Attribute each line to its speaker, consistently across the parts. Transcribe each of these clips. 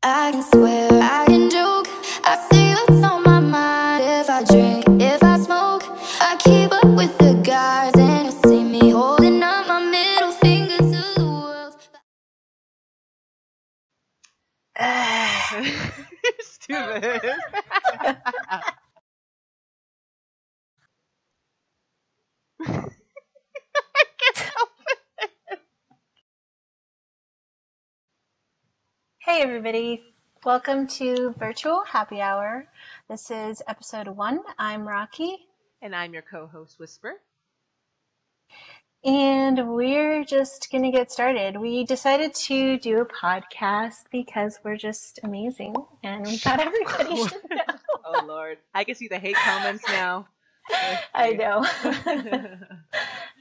Speaker 1: I can swear, I can joke. I say what's on my mind. If I drink, if I smoke, I keep up with the guys, and you see me holding up my middle finger to the world.
Speaker 2: Stupid.
Speaker 3: Hey everybody, welcome to Virtual Happy Hour. This is episode 1. I'm Rocky.
Speaker 2: And I'm your co-host, Whisper.
Speaker 3: And we're just going to get started. We decided to do a podcast because we're just amazing and we thought everybody should know.
Speaker 2: Oh Lord. I can see the hate comments now.
Speaker 3: I know.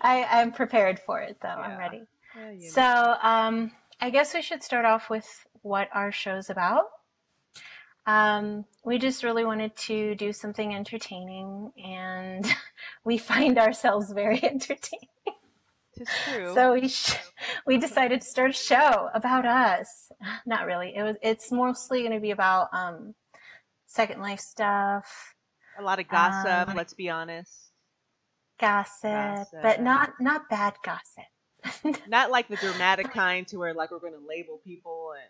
Speaker 3: I'm prepared for it though. Yeah. I'm ready. So I guess we should start off with what our show's about. We just really wanted to do something entertaining, and we find ourselves very entertaining.
Speaker 2: It's true.
Speaker 3: So we decided to start a show about us. Not really. It's mostly going to be about Second Life stuff.
Speaker 2: A lot of gossip. Let's be honest.
Speaker 3: Gossip, but not bad gossip.
Speaker 2: Not like the dramatic kind to where like we're going to label people and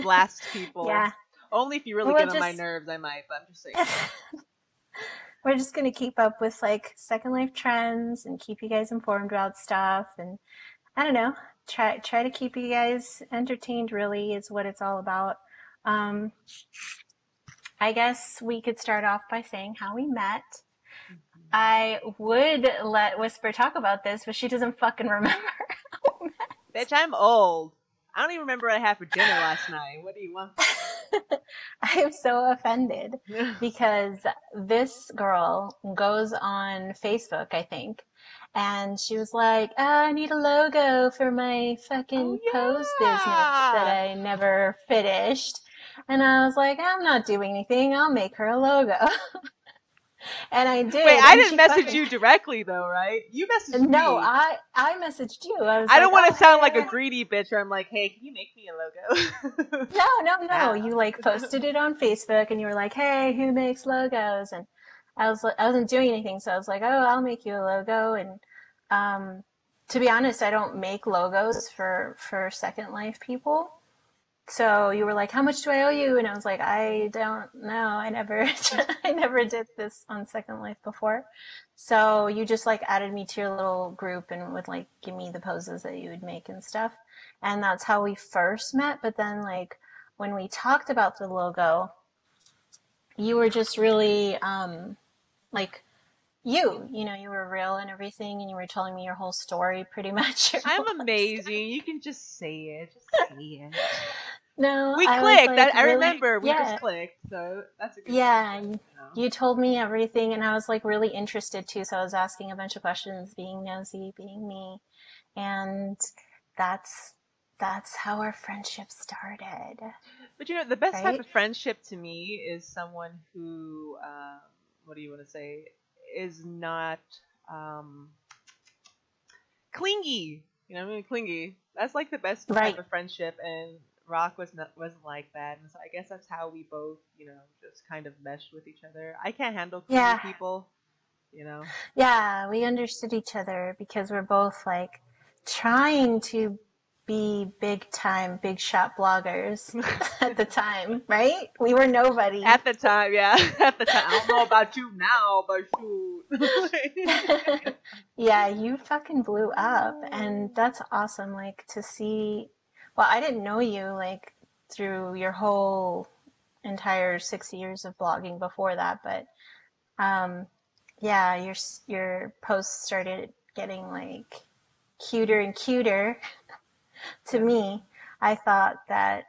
Speaker 2: blast people.
Speaker 3: Yeah.
Speaker 2: Only if you really get on my nerves, I might. But I'm just saying.
Speaker 3: We're just going to keep up with like Second Life trends and keep you guys informed about stuff. And I don't know, try to keep you guys entertained really is what it's all about. I guess we could start off by saying how we met. I would let Whisper talk about this, but she doesn't fucking remember how we met.
Speaker 2: Bitch, I'm old. I don't even remember what I had for dinner last night. What do you want?
Speaker 3: I am so offended because this girl goes on Facebook, I think, and she was like, I need a logo for my fucking pose business that I never finished. And I was like, I'm not doing anything. I'll make her a logo. And I did.
Speaker 2: Wait, I didn't message you directly though, right? You messaged me.
Speaker 3: No, I messaged you.
Speaker 2: I don't want to sound like a greedy bitch where I'm like, hey, can you make me a logo?
Speaker 3: No. Yeah. You like posted it on Facebook and you were like, hey, who makes logos? And I wasn't doing anything, so I was like, oh, I'll make you a logo. And to be honest, I don't make logos for Second Life people. So you were like, how much do I owe you? And I was like, I don't know. I never did this on Second Life before. So you just like added me to your little group and would like give me the poses that you would make and stuff. And that's how we first met. But then like when we talked about the logo, you were just really like you were real and everything, and you were telling me your whole story pretty much.
Speaker 2: I'm amazing. You can just say it. Just say it.
Speaker 3: No,
Speaker 2: we clicked. I remember. We just clicked. So that's a good
Speaker 3: thing. You told me everything, and I was like really interested too. So I was asking a bunch of questions, being nosy, being me, and that's how our friendship started.
Speaker 2: But the best type of friendship to me is someone who, what do you want to say, is not clingy. Clingy. That's like the best type of friendship, and Rock wasn't like that, and so I guess that's how we both, just kind of meshed with each other. I can't handle clingy people,
Speaker 3: Yeah, we understood each other because we're both like trying to be big shot bloggers at the time, right? We were nobody.
Speaker 2: At the time, yeah. At the time. I don't know about you now, but shoot.
Speaker 3: Yeah, you fucking blew up, and that's awesome, like, to see. Well, I didn't know you, like, through your whole entire 6 years of blogging before that, but, yeah, your posts started getting, like, cuter and cuter to me. I thought that,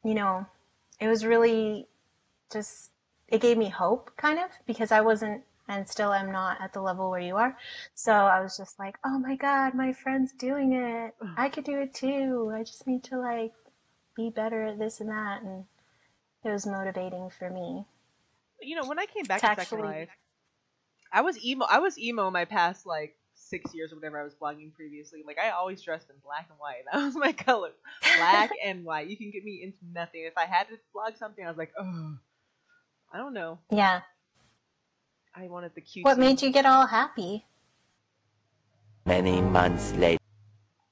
Speaker 3: it was really just, it gave me hope, kind of, because I wasn't, and still am not at the level where you are. So I was just like, oh my God, my friend's doing it. I could do it too. I just need to like be better at this and that. And it was motivating for me.
Speaker 2: When I came back to Second Life, I was emo my past like 6 years or whatever I was blogging previously, like I always dressed in black and white. That was my color, black and white. You can get me into nothing. If I had to blog something, I was like, oh, I don't know.
Speaker 3: Yeah.
Speaker 2: I wanted the cutesy.
Speaker 3: What made you get all happy?
Speaker 4: Many months later.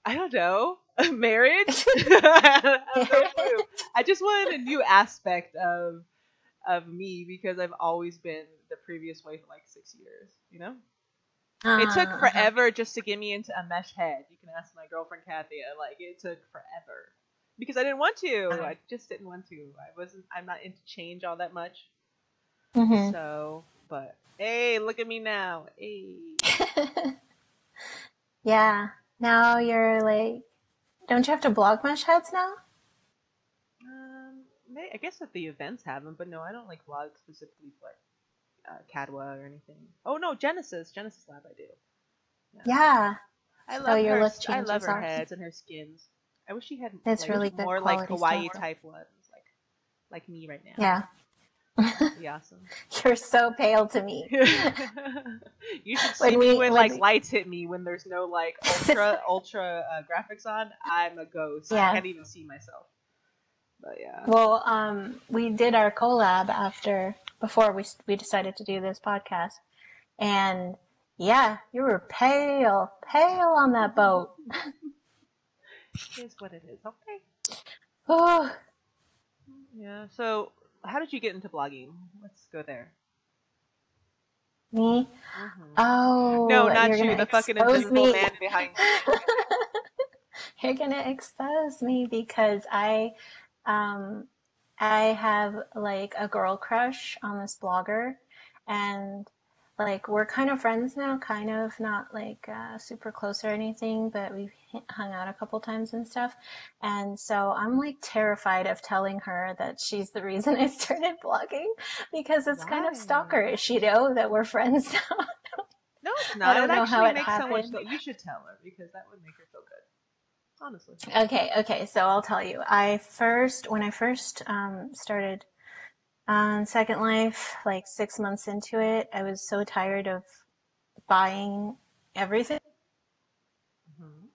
Speaker 2: I don't know. Marriage? I have no clue. I just wanted a new aspect of me because I've always been the previous wife for like 6 years, you know? It took forever just to get me into a mesh head. You can ask my girlfriend Kathy. Like, it took forever. Because I didn't want to. I just didn't want to. I'm not into change all that much.
Speaker 3: Mm-hmm.
Speaker 2: So, but, hey, look at me now. Hey.
Speaker 3: Yeah. Now you're like, don't you have to blog mesh heads now?
Speaker 2: I guess that the events have them, but no, I don't like blog specifically for like Cadwa or anything. Oh no, Genesis Lab I do.
Speaker 3: Yeah.
Speaker 2: I
Speaker 3: So
Speaker 2: love
Speaker 3: your
Speaker 2: her.
Speaker 3: look
Speaker 2: I
Speaker 3: changes
Speaker 2: love her
Speaker 3: are-
Speaker 2: heads and her skins. I wish she had
Speaker 3: It's
Speaker 2: like,
Speaker 3: really good
Speaker 2: more like
Speaker 3: quality
Speaker 2: Hawaii
Speaker 3: stuff.
Speaker 2: type ones, like me right now.
Speaker 3: Yeah.
Speaker 2: That'd be awesome.
Speaker 3: You're so pale to me.
Speaker 2: You should see me when like lights hit me when there's no like ultra graphics on. I'm a ghost.
Speaker 3: Yeah.
Speaker 2: I can't even see myself. But yeah.
Speaker 3: Well, we did our collab before we decided to do this podcast, and yeah, you were pale on that boat.
Speaker 2: It is what it is. Okay.
Speaker 3: Oh,
Speaker 2: Yeah. So, how did you get into blogging? Let's go there.
Speaker 3: me?
Speaker 2: Mm-hmm.
Speaker 3: Oh,
Speaker 2: No, not
Speaker 3: you're
Speaker 2: you.
Speaker 3: gonna
Speaker 2: The fucking
Speaker 3: expose
Speaker 2: invisible
Speaker 3: me.
Speaker 2: man behind you.
Speaker 3: You're gonna expose me because I have like a girl crush on this blogger, and like we're kind of friends now, kind of not like super close or anything, but we've hung out a couple times and stuff. And so I'm like terrified of telling her that she's the reason I started blogging because it's kind of
Speaker 2: Why?
Speaker 3: stalkerish, you know, that we're friends now.
Speaker 2: No, it's not.
Speaker 3: don't
Speaker 2: It
Speaker 3: know how
Speaker 2: actually
Speaker 3: it
Speaker 2: makes so much.
Speaker 3: happened.
Speaker 2: You should tell her because that would make her feel good. Honestly.
Speaker 3: Okay, so I'll tell you. When I first started on Second Life, like 6 months into it, I was so tired of buying everything.
Speaker 2: Mm-hmm.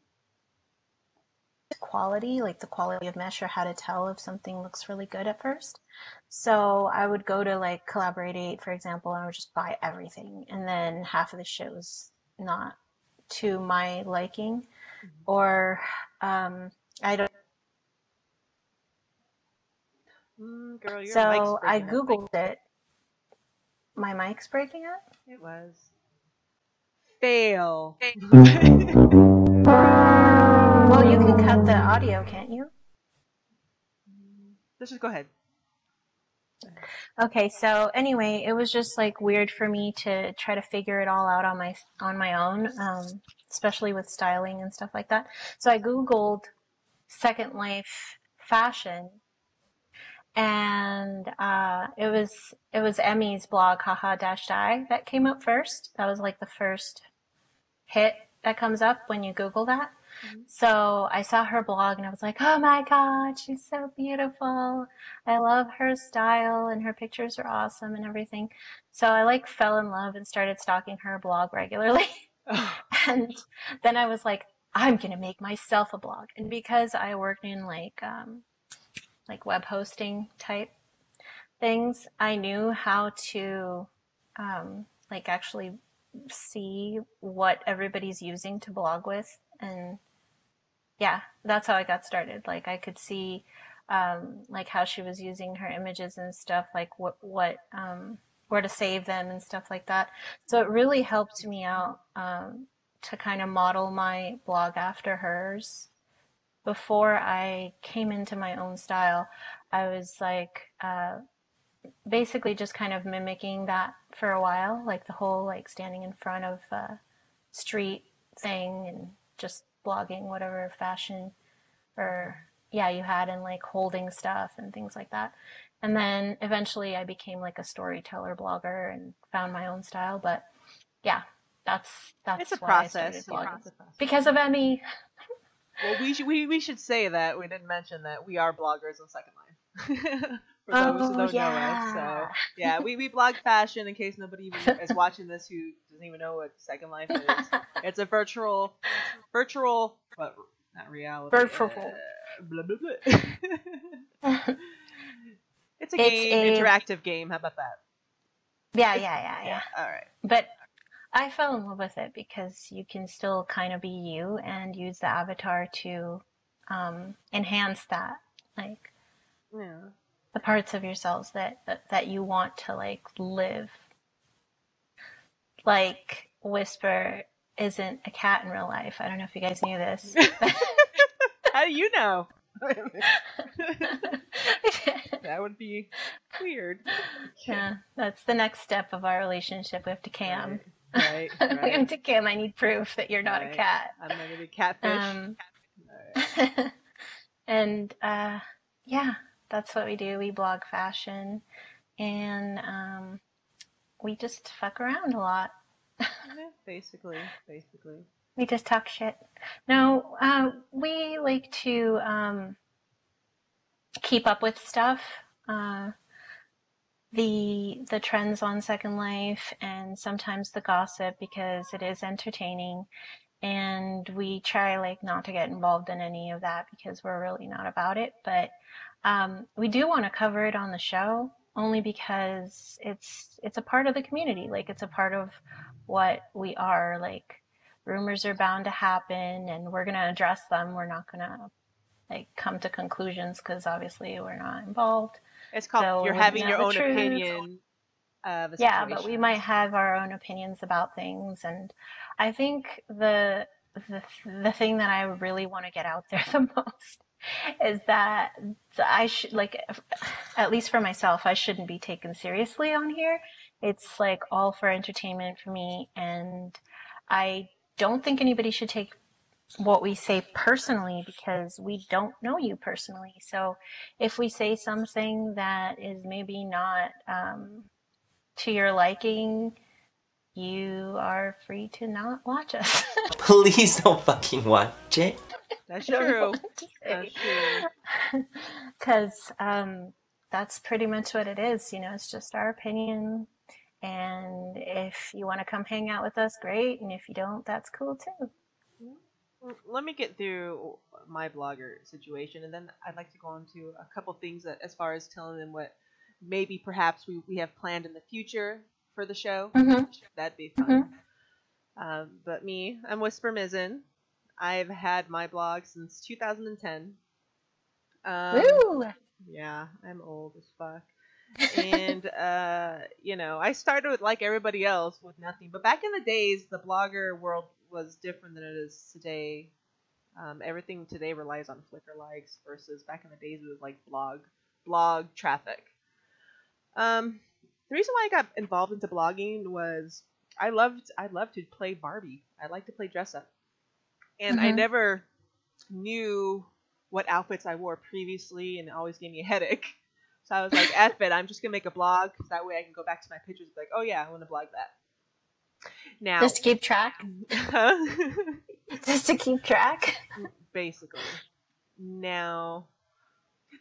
Speaker 3: Quality, like the quality of mesh or how to tell if something looks really good at first. So I would go to like Collaborate, for example, and I would just buy everything. And then half of the shit was not to my liking.
Speaker 2: Mm-hmm.
Speaker 3: Or I don't.
Speaker 2: Girl, your
Speaker 3: So
Speaker 2: mic's
Speaker 3: I
Speaker 2: breaking up.
Speaker 3: Googled it. My mic's breaking up?
Speaker 2: It was. Fail.
Speaker 3: Well, you can cut the audio, can't you?
Speaker 2: Let's just go ahead.
Speaker 3: Okay, so anyway, it was just like weird for me to try to figure it all out on my own, especially with styling and stuff like that. So I Googled Second Life fashion, and it was Emmy's blog, Haha Dash Die, that came up first. That was like the first hit that comes up when you Google that. Mm-hmm. So I saw her blog and I was like, oh my God, she's so beautiful. I love her style and her pictures are awesome and everything. So I like fell in love and started stalking her blog regularly. And then I was like, I'm going to make myself a blog. And because I worked in like web hosting type things, I knew how to like actually see what everybody's using to blog with. And yeah, that's how I got started. Like I could see like how she was using her images and stuff, like what where to save them and stuff like that. So it really helped me out to kind of model my blog after hers. Before I came into my own style, I was like basically just kind of mimicking that for a while, like the whole like standing in front of a street thing and just blogging whatever fashion or yeah you had, and like holding stuff and things like that. And then eventually I became like a storyteller blogger and found my own style. But yeah, that's
Speaker 2: it's a
Speaker 3: why
Speaker 2: process.
Speaker 3: I started blogging.
Speaker 2: Yeah,
Speaker 3: because of Emmy.
Speaker 2: Well, we should say that we didn't mention that we are bloggers on Second Life. For those who don't know us, so yeah, we blog fashion in case nobody even is watching this who doesn't even know what Second Life is. It's a virtual, but not reality.
Speaker 3: Virtual.
Speaker 2: Blah, blah, blah. It's a interactive game. How about that?
Speaker 3: Yeah.
Speaker 2: All right.
Speaker 3: But I fell in love with it because you can still kind of be you and use the avatar to enhance that, like the parts of yourselves that you want to like live. Like Whisper isn't a cat in real life. I don't know if you guys knew this.
Speaker 2: How do you know? That would be weird.
Speaker 3: Yeah, that's the next step of our relationship. We have to cam.
Speaker 2: Right.
Speaker 3: We have to cam. I need proof that you're not a cat.
Speaker 2: I'm not gonna be catfish.
Speaker 3: Right. And yeah, that's what we do. We blog fashion, and we just fuck around a lot.
Speaker 2: Basically.
Speaker 3: We just talk shit. No, we like to keep up with stuff. The trends on Second Life and sometimes the gossip because it is entertaining, and we try like not to get involved in any of that because we're really not about it, but we do want to cover it on the show only because it's a part of the community. Like it's a part of what we are. Like rumors are bound to happen and we're going to address them. We're not going to like come to conclusions because obviously we're not involved.
Speaker 2: It's called so you're having your own opinion of a situation.
Speaker 3: Yeah, but we might have our own opinions about things, and I think the thing that I really want to get out there the most is that I should, like, at least for myself, I shouldn't be taken seriously on here. It's like all for entertainment for me, and I don't think anybody should take what we say personally because we don't know you personally. So if we say something that is maybe not to your liking, you are free to not watch us.
Speaker 4: Please don't fucking watch it.
Speaker 2: That's true. That's true.
Speaker 3: Because that's pretty much what it is. You know, it's just our opinion. And if you want to come hang out with us, great. And if you don't, that's cool too.
Speaker 2: Let me get through my blogger situation, and then I'd like to go on to a couple things that, as far as telling them what maybe perhaps we have planned in the future for the show.
Speaker 3: Mm-hmm.
Speaker 2: That'd be fun. Mm-hmm. But me, I'm Whisper Mizzen. I've had my blog since 2010.
Speaker 3: Woo!
Speaker 2: Yeah, I'm old as fuck. And, you know, I started with, like everybody else, with nothing. But back in the days, the blogger world was different than it is today. Everything today relies on Flickr likes versus back in the days it was like blog traffic. The reason why I got involved into blogging was I loved to play Barbie. I like to play dress up. And I never knew what outfits I wore previously, and it always gave me a headache. So I was like, F it, I'm just going to make a blog, because that way I can go back to my pictures and be like, oh yeah, I want to blog that. Now,
Speaker 3: just to keep track? Just to keep track?
Speaker 2: Basically. Now,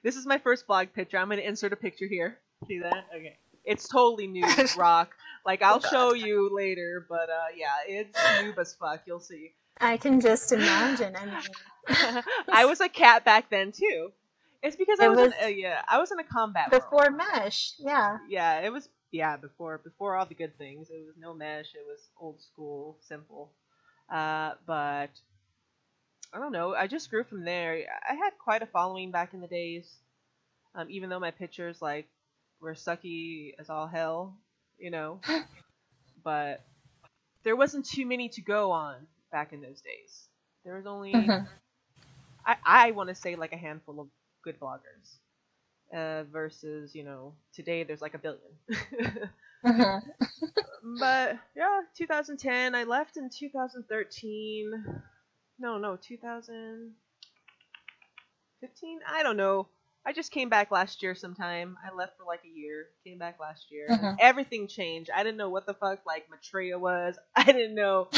Speaker 2: this is my first blog picture. I'm going to insert a picture here. See that? Okay. It's totally new, Rock. Like, I'll show you later, but yeah, it's noob as fuck. You'll see.
Speaker 3: I can just imagine. I mean,
Speaker 2: I was a cat back then, too. It's because I was in a combat
Speaker 3: before
Speaker 2: world.
Speaker 3: Mesh, yeah.
Speaker 2: Yeah, it was before all the good things. It was no Mesh. It was old school, simple. But I don't know. I just grew from there. I had quite a following back in the days. Even though my pictures like were sucky as all hell, you know. But there wasn't too many to go on back in those days. There was only I want to say like a handful of good bloggers versus, you know, today there's like a billion. But yeah, 2010. I left in 2013. No, 2015. I don't know. I just came back last year sometime. I left for like a year. Came back last year. Everything changed. I didn't know what the fuck like Maitreya was. I didn't know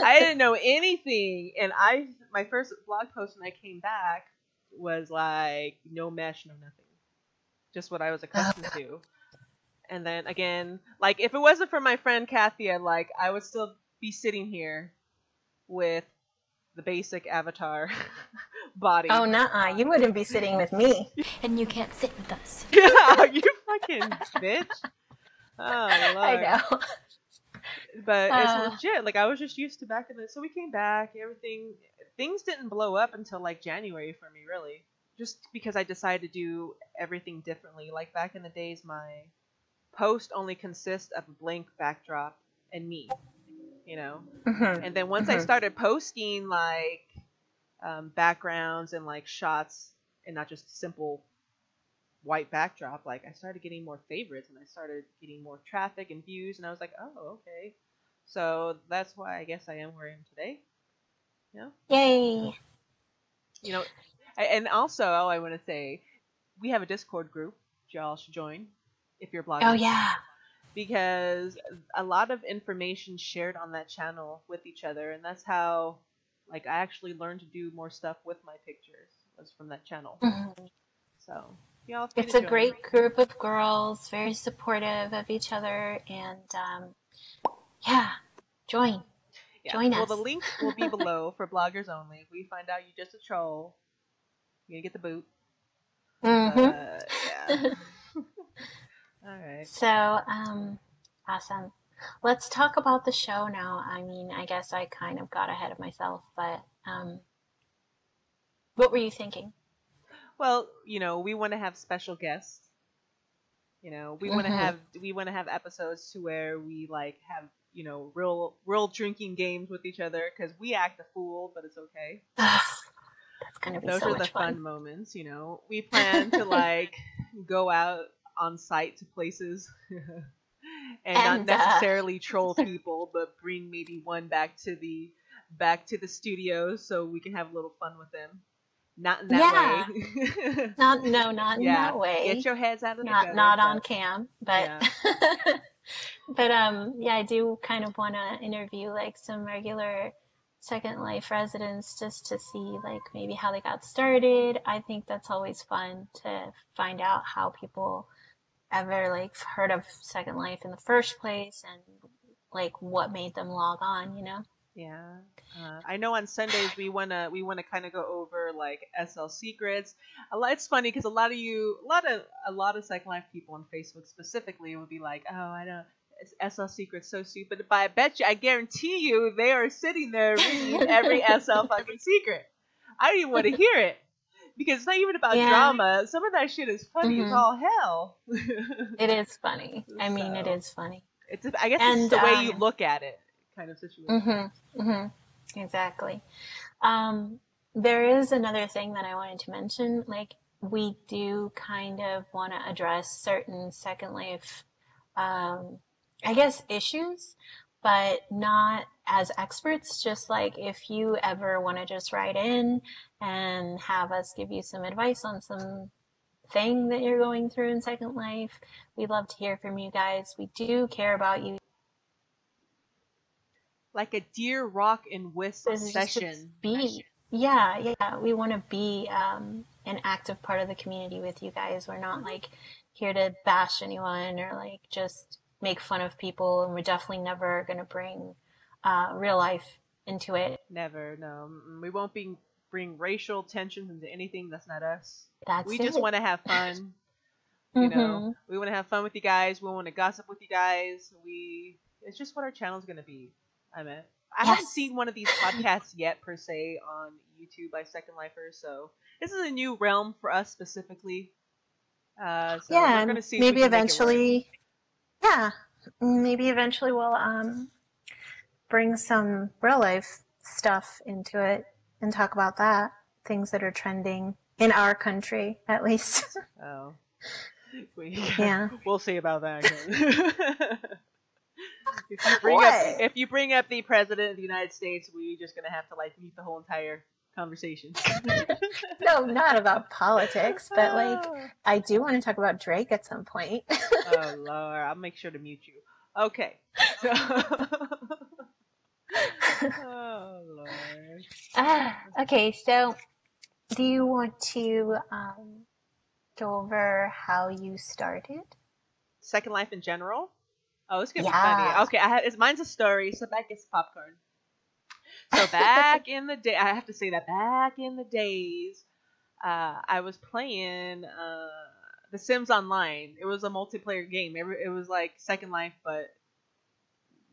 Speaker 2: anything. And my first blog post when I came back was like no Mesh, no nothing. Just what I was accustomed to. And then again, like if it wasn't for my friend Kathia, like I would still be sitting here with the basic avatar body.
Speaker 3: Oh, nuh-uh. You wouldn't be sitting with me.
Speaker 1: And you can't sit with us.
Speaker 2: Yeah, you fucking bitch. Oh, Lord.
Speaker 3: I know.
Speaker 2: But it's legit. Like I was just used to back in the. So we came back. Things didn't blow up until like January for me, really. Just because I decided to do everything differently. Like back in the days, my post only consists of a blank backdrop and me, you know. And then once I started posting like backgrounds and like shots and not just simple white backdrop, like I started getting more favorites and I started getting more traffic and views, and I was like, oh, okay. So that's why I guess I am where I am today. Yeah.
Speaker 3: Yay.
Speaker 2: You know, and also I want to say we have a Discord group y'all should join if you're blogging.
Speaker 3: Oh yeah.
Speaker 2: Because a lot of information shared on that channel with each other, and that's how like I actually learned to do more stuff with my pictures was from that channel. So y'all,
Speaker 3: it's a great group of girls, very supportive of each other, and yeah, join.
Speaker 2: Yeah.
Speaker 3: Join us.
Speaker 2: Well, the link will be below for bloggers only. If we find out you're just a troll, you're gonna get the boot. Yeah. All right.
Speaker 3: So, awesome. Let's talk about the show now. I mean, I guess I kind of got ahead of myself, but what were you thinking?
Speaker 2: Well, you know, we want to have special guests. You know, we want to have episodes to where we like have, you know, real drinking games with each other because we act a fool, but it's okay.
Speaker 3: That's gonna be
Speaker 2: Those
Speaker 3: so
Speaker 2: are the
Speaker 3: much
Speaker 2: fun moments, you know. We plan to like go out on site to places and not necessarily troll people, but bring maybe one back to the studios so we can have a little fun with them. Not in that way.
Speaker 3: not in that way.
Speaker 2: Get your heads out of the gutter.
Speaker 3: Not on cam, but but yeah, I do kind of want to interview like some regular Second Life residents just to see like maybe how they got started. I think that's always fun to find out how people ever like heard of Second Life in the first place and like what made them log on, you know?
Speaker 2: Yeah. I know on Sundays we wanna kind of go over like SL secrets. It's funny because a lot of Second Life people on Facebook specifically would be like, oh, I know SL secret's so stupid, but I guarantee you they are sitting there reading every SL fucking secret. I don't even want to hear it because it's not even about drama. Some of that shit is funny as all hell.
Speaker 3: It is funny. I mean, it is funny.
Speaker 2: I guess it's the way you look at it. Kind of situation.
Speaker 3: Exactly. There is another thing that I wanted to mention. Like, we do kind of want to address certain Second Life, I guess, issues, but not as experts. Just like if you ever want to just write in and have us give you some advice on some thing that you're going through in Second Life, we'd love to hear from you guys. We do care about you.
Speaker 2: Like a Dear Rock and Whisk session.
Speaker 3: Yeah, we want to be an active part of the community with you guys. We're not like here to bash anyone or like just make fun of people, and we're definitely never going to bring real life into it.
Speaker 2: Never, no. We won't bring racial tensions into anything. That's not us. We
Speaker 3: it.
Speaker 2: just want to have fun. You know, we want to have fun with you guys. We want to gossip with you guys. It's just what our channel's going to be. I haven't seen one of these podcasts yet per se on YouTube by Second Lifers, so this is a new realm for us specifically. So we're gonna see
Speaker 3: maybe eventually. Yeah, maybe eventually we'll bring some real life stuff into it and talk about that, things that are trending in our country, at least.
Speaker 2: Oh, we'll see about that. If you bring up the president of the United States, we're just gonna have to like mute the whole entire conversation.
Speaker 3: No, not about politics, but like I do want to talk about Drake at some point.
Speaker 2: Oh Lord, I'll make sure to mute you. Okay. Oh Lord.
Speaker 3: Okay, so do you want to go over how you started?
Speaker 2: Second Life in general? Oh, it's gonna be funny.
Speaker 3: Yeah.
Speaker 2: Okay, mine's a story. So back gets popcorn. So back in the day, I have to say that back in the days, I was playing The Sims Online. It was a multiplayer game. It was like Second Life, but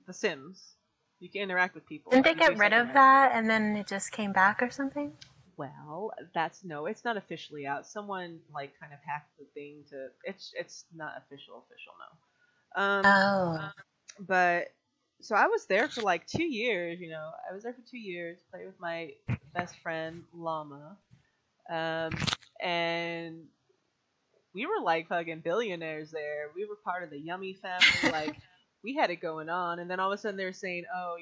Speaker 2: The Sims. You can interact with people.
Speaker 3: Didn't they get rid of that and then it just came back or something?
Speaker 2: Well, it's not officially out. Someone like kind of hacked the thing to. It's not official no.
Speaker 3: Oh.
Speaker 2: But so I was there for like 2 years. I was there for 2 years. Played with my best friend Llama, and we were like fucking billionaires there. We were part of the Yummy family. Like we had it going on, and then all of a sudden they're saying, "Oh,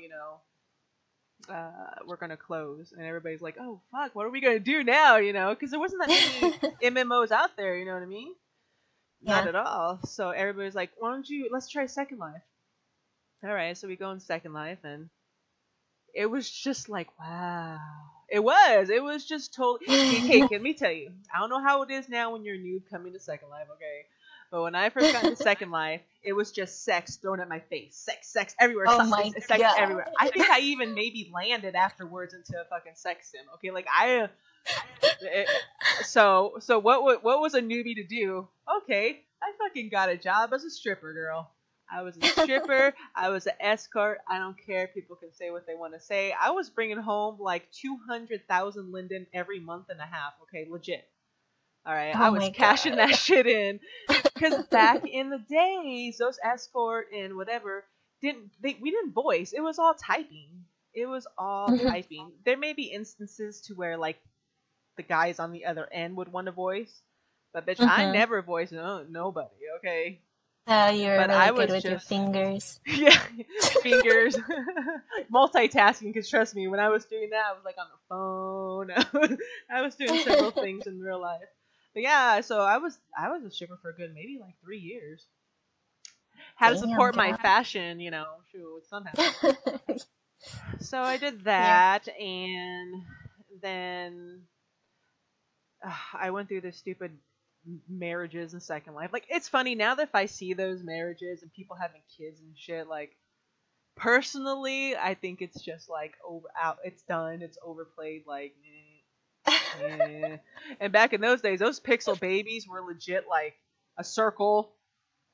Speaker 2: we're gonna close," and everybody's like, "Oh fuck, what are we gonna do now?" Because there wasn't that many MMOs out there. You know what I mean?
Speaker 3: Yeah.
Speaker 2: Not at all. So everybody's like, let's try Second Life. All right, so we go in Second Life, and it was just like, wow. It was just totally. Hey, let me tell you, I don't know how it is now when you're new coming to Second Life, okay? But when I first got into Second Life, it was just sex thrown at my face. Sex everywhere.
Speaker 3: Oh my
Speaker 2: sex
Speaker 3: God.
Speaker 2: everywhere. I think I even maybe landed afterwards into a fucking sex sim. Okay, like so what was a newbie to do? Okay, I fucking got a job as a stripper, girl. I was a stripper. I was an escort. I don't care. People can say what they want to say. I was bringing home like 200,000 linden every month and a half. Okay, legit. All right, I was cashing that shit in because back in the days, those escort and whatever we didn't voice. It was all typing. It was all typing. There may be instances to where like the guys on the other end would want to voice, but bitch, I never voiced nobody. Okay.
Speaker 3: You're
Speaker 2: but
Speaker 3: really
Speaker 2: I
Speaker 3: good
Speaker 2: was
Speaker 3: with your fingers.
Speaker 2: Yeah, fingers, multitasking. Because trust me, when I was doing that, I was like on the phone. I was doing several things in real life. But yeah, so I was a stripper for a good maybe like 3 years. Had to support my fashion, shoot, somehow. So I did that, and then I went through this stupid marriages in Second Life. Like, it's funny now that if I see those marriages and people having kids and shit, like, personally, I think it's just like it's done, it's overplayed, like, eh. And back in those days, those pixel babies were legit like a circle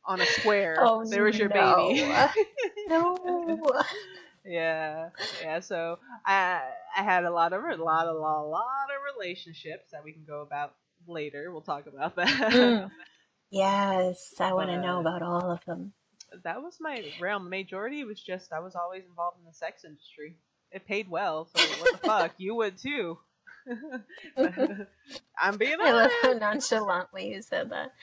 Speaker 2: on a square.
Speaker 3: Oh,
Speaker 2: there was your baby.
Speaker 3: No.
Speaker 2: Yeah. So I had a lot of relationships that we can go about later. We'll talk about that.
Speaker 3: Yes, I want to know about all of them.
Speaker 2: That was my realm. The majority was just I was always involved in the sex industry. It paid well, so what the fuck? You would too. I'm being honest.
Speaker 3: I love how nonchalantly you said that.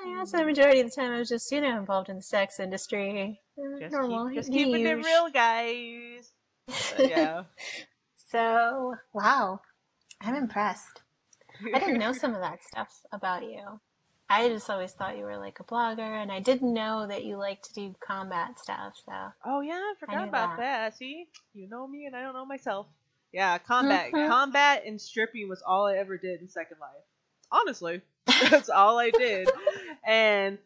Speaker 3: Yeah, so the majority of the time I was just, involved in the sex industry. Normal.
Speaker 2: Just keeping it real, guys. But, yeah.
Speaker 3: So, wow. I'm impressed. I didn't know some of that stuff about you. I just always thought you were like a blogger, and I didn't know that you like to do combat stuff. So.
Speaker 2: Oh yeah, I forgot about that. See, you know me, and I don't know myself. Yeah, combat and stripping was all I ever did in Second Life. Honestly, that's all I did, and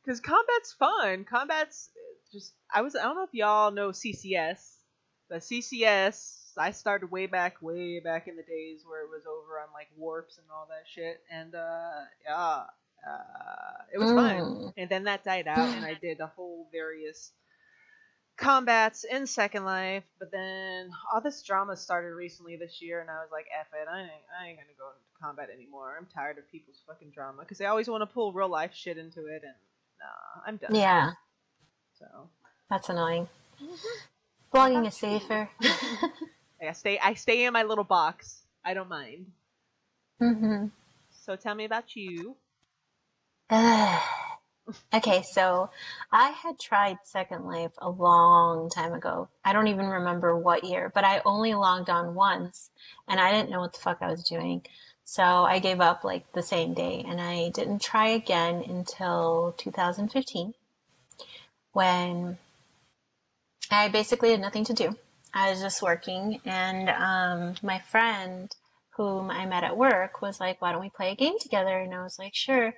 Speaker 2: because combat's fun. Combat's just I don't know if y'all know CCS, but CCS. I started way back in the days where it was over on like warps and all that shit, and it was fun. And then that died out, and I did a whole various combats in Second Life. But then all this drama started recently this year, and I was like, F it, I ain't gonna go into combat anymore. I'm tired of people's fucking drama because they always want to pull real life shit into it, and nah, I'm done.
Speaker 3: Yeah.
Speaker 2: So
Speaker 3: that's annoying. Blogging is safer.
Speaker 2: I stay in my little box. I don't mind. So tell me about you.
Speaker 3: Okay, so I had tried Second Life a long time ago. I don't even remember what year, but I only logged on once, and I didn't know what the fuck I was doing. So I gave up like the same day, and I didn't try again until 2015, when I basically had nothing to do. I was just working, and my friend whom I met at work was like, why don't we play a game together? And I was like, sure.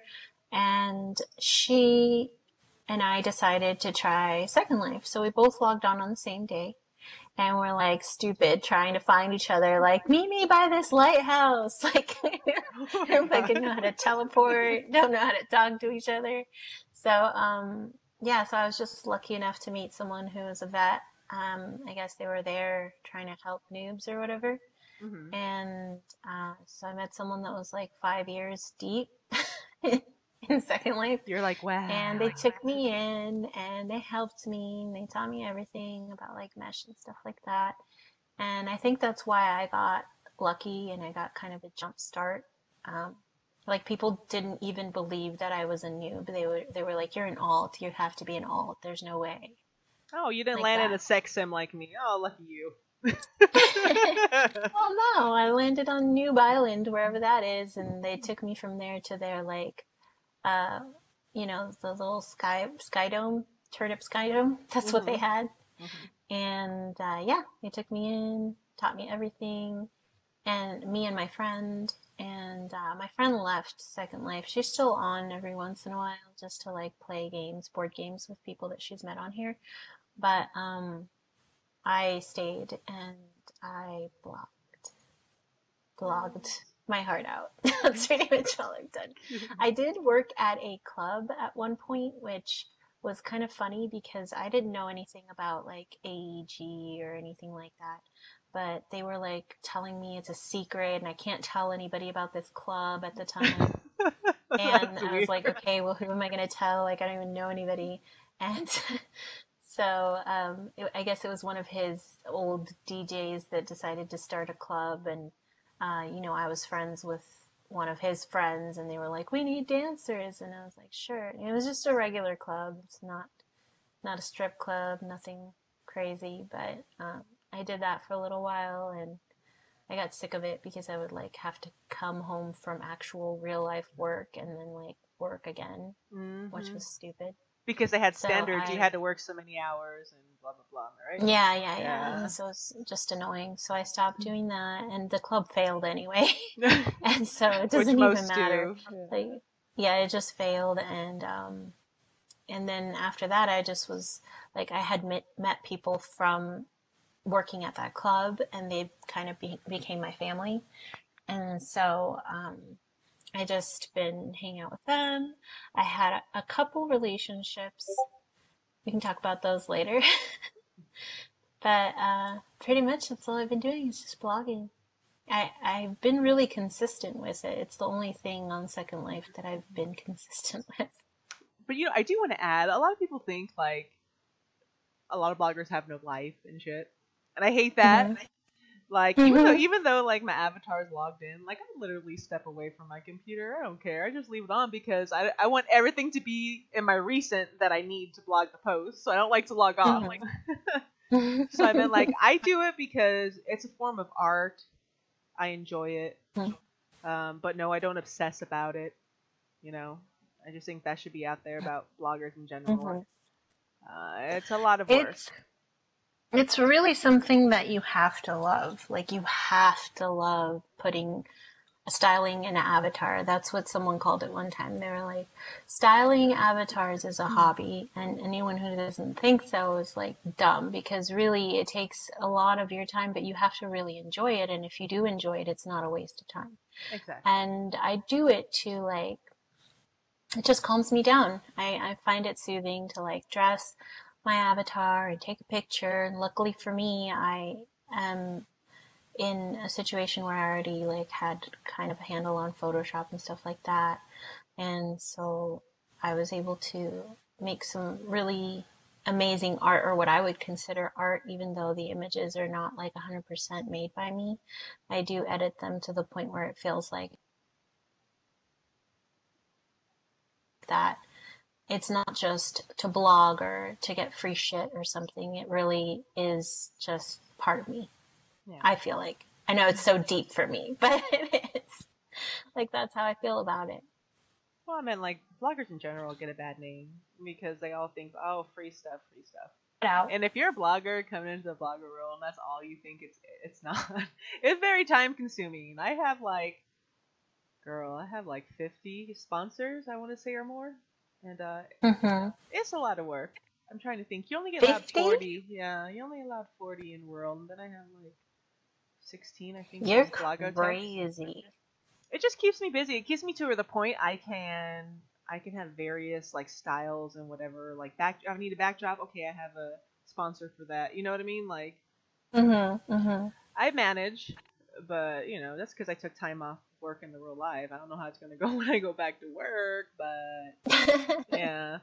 Speaker 3: And she and I decided to try Second Life. So we both logged on the same day. And we're like stupid trying to find each other, like, meet me by this lighthouse. Like,
Speaker 2: Oh my
Speaker 3: nobody
Speaker 2: god.
Speaker 3: know how to teleport, don't know how to talk to each other. So, yeah, so I was just lucky enough to meet someone who was a vet. I guess they were there trying to help noobs or whatever.
Speaker 2: Hmm.
Speaker 3: And so I met someone that was like 5 years deep in Second Life.
Speaker 2: You're like,
Speaker 3: And
Speaker 2: wow.
Speaker 3: they took me in and they helped me and they taught me everything about like mesh and stuff like that. And I think that's why I got lucky and I got kind of a jump start. Um, like people didn't even believe that I was a noob. They were like, "You're an alt. You have to be an alt. There's no way."
Speaker 2: Oh, you didn't
Speaker 3: Like
Speaker 2: land in
Speaker 3: that.
Speaker 2: a sex sim like me. Oh, lucky you.
Speaker 3: Well, no, I landed on Noob Island, wherever that is, and they took me from there to their like, uh, the little sky dome, turnip sky dome. That's what they
Speaker 2: Hmm.
Speaker 3: had.
Speaker 2: Hmm.
Speaker 3: And yeah, they took me in, taught me everything, and me and my friend. And my friend left Second Life. She's still on every once in a while just to like play games, board games with people that she's met on here. But I stayed and I blogged
Speaker 2: Nice.
Speaker 3: my heart out. That's pretty much all I've done. I did work at a club at one point, which was kind of funny because I didn't know anything about like AEG or anything like that. But they were like telling me it's a secret and I can't tell anybody about this club at the time. And
Speaker 2: That's
Speaker 3: I was
Speaker 2: weird.
Speaker 3: like, okay, well, who am I going to tell? Like, I don't even know anybody. And so I guess it was one of his old DJs that decided to start a club. And, I was friends with one of his friends, and they were like, we need dancers. And I was like, sure. And it was just a regular club. It's not a strip club, nothing crazy. But I did that for a little while, and I got sick of it because I would like have to come home from actual real life work and then like work again, which
Speaker 2: Hmm.
Speaker 3: was stupid.
Speaker 2: Because they had
Speaker 3: So
Speaker 2: standards, you had to work so many hours and blah blah blah, right?
Speaker 3: yeah.
Speaker 2: Yeah.
Speaker 3: And so it's just annoying. So I stopped doing that, and the club failed anyway. And so it
Speaker 2: Which
Speaker 3: doesn't even
Speaker 2: most
Speaker 3: matter.
Speaker 2: do. Yeah.
Speaker 3: Like, yeah, it just failed, and then after that, I just was like, I had met people from working at that club, and they kind of became my family. And so I just been hanging out with them. I had a couple relationships. We can talk about those later. But pretty much that's all I've been doing is just blogging. I've been really consistent with it. It's the only thing on Second Life that I've been consistent with.
Speaker 2: But I do want to add, a lot of people think like a lot of bloggers have no life and shit. And I hate that.
Speaker 3: Mm-hmm.
Speaker 2: Like even though
Speaker 3: Mm-hmm.
Speaker 2: even though like my avatar is logged in, like I literally step away from my computer. I don't care. I just leave it on because I want everything to be in my recent that I need to blog the post. So I don't like to log off. So I meant like I do it because it's a form of art. I enjoy it. But no, I don't obsess about it. You know, I just think that should be out there about bloggers in general.
Speaker 3: Mm-hmm.
Speaker 2: It's a lot of work.
Speaker 3: It's really something that you have to love. Like you have to love styling an avatar. That's what someone called it one time. They were like, styling avatars is a hobby, and anyone who doesn't think so is like dumb because really it takes a lot of your time, but you have to really enjoy it. And if you do enjoy it, it's not a waste of time.
Speaker 2: Exactly.
Speaker 3: And I do it to like, it just calms me down. I find it soothing to like dress my avatar and take a picture. And luckily for me, I am in a situation where I already like had kind of a handle on Photoshop and stuff like that. And so I was able to make some really amazing art, or what I would consider art, even though the images are not like 100% made by me. I do edit them to the point where it feels like that it's not just to blog or to get free shit or something. It really is just part of me.
Speaker 2: Yeah.
Speaker 3: I feel like. I know it's so deep for me, but it is. Like, that's how I feel about it.
Speaker 2: Well, I mean, like bloggers in general get a bad name because they all think, oh, free stuff, free stuff.
Speaker 3: Out.
Speaker 2: And if you're a blogger coming into the blogger world and that's all you think, it's not. It's very time consuming. I have like 50 sponsors, I want to say, or more, and
Speaker 3: Mm-hmm.
Speaker 2: it's a lot of work. I'm trying to think. You only get allowed
Speaker 3: 50?
Speaker 2: 40. Yeah, you only allowed 40 in World, and then I have like 16, I think,
Speaker 3: You're
Speaker 2: in Blago text.
Speaker 3: crazy.
Speaker 2: It just keeps me busy. It keeps me to the point I can have various like styles and whatever. Like I need a backdrop. Okay, I have a sponsor for that. You know what I mean? Like
Speaker 3: Mm-hmm. Mm-hmm.
Speaker 2: I manage, but you know that's because I took time off work in the real life. I don't know how it's gonna go when I go back to work, but yeah.